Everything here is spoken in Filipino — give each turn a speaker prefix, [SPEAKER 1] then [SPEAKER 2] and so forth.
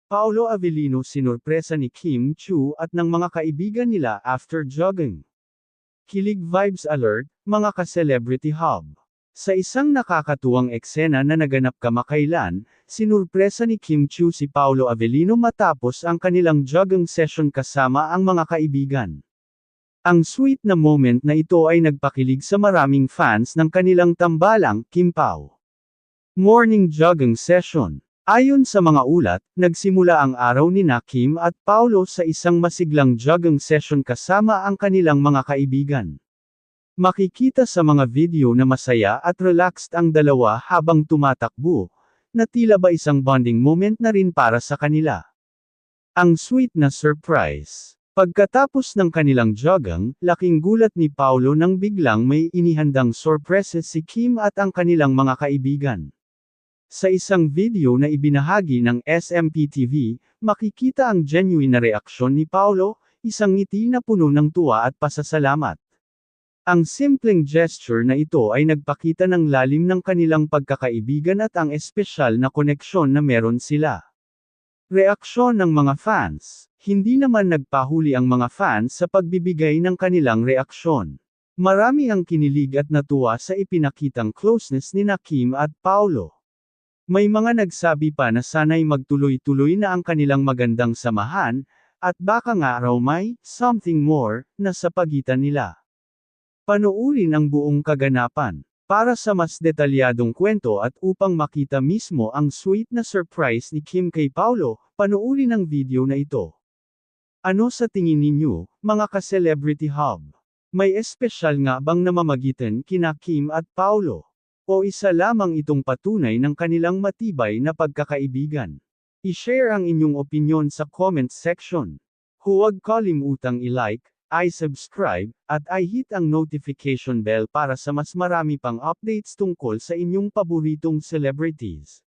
[SPEAKER 1] Paolo Avellino sinurpresa ni Kim Chiu at ng mga kaibigan nila after jogging. Kilig vibes alert, mga ka-celebrity hub. Sa isang nakakatuwang eksena na naganap kamakailan, sinurpresa ni Kim Chiu si Paolo Avellino matapos ang kanilang jogging session kasama ang mga kaibigan. Ang sweet na moment na ito ay nagpakilig sa maraming fans ng kanilang tambalang, Kim Pao. Morning jogging session. Ayon sa mga ulat, nagsimula ang araw ni Kim at Paolo sa isang masiglang jogging session kasama ang kanilang mga kaibigan. Makikita sa mga video na masaya at relaxed ang dalawa habang tumatakbo, na tila ba isang bonding moment na rin para sa kanila. Ang sweet na surprise. Pagkatapos ng kanilang jogging, laking gulat ni Paolo nang biglang may inihandang sorpresa si Kim at ang kanilang mga kaibigan. Sa isang video na ibinahagi ng SMPTV, makikita ang genuine na reaksyon ni Paolo, isang ngiti na puno ng tuwa at pasasalamat. Ang simpleng gesture na ito ay nagpakita ng lalim ng kanilang pagkakaibigan at ang espesyal na koneksyon na meron sila. Reaksyon ng mga fans. Hindi naman nagpahuli ang mga fans sa pagbibigay ng kanilang reaksyon. Marami ang kinilig at natuwa sa ipinakitang closeness ni Kim at Paolo. May mga nagsabi pa na sana'y magtuloy-tuloy na ang kanilang magandang samahan, at baka nga raw may something more na sa pagitan nila. Panoorin ang buong kaganapan. Para sa mas detalyadong kwento at upang makita mismo ang sweet na surprise ni Kim kay Paolo, panoorin ang video na ito. Ano sa tingin ninyo, mga ka-celebrity hub? May espesyal nga bang namamagitan kina Kim at Paolo? O isa lamang itong patunay ng kanilang matibay na pagkakaibigan? I-share ang inyong opinyon sa comment section. Huwag kalimutang i-like, i-subscribe, at i-hit ang notification bell para sa mas marami pang updates tungkol sa inyong paboritong celebrities.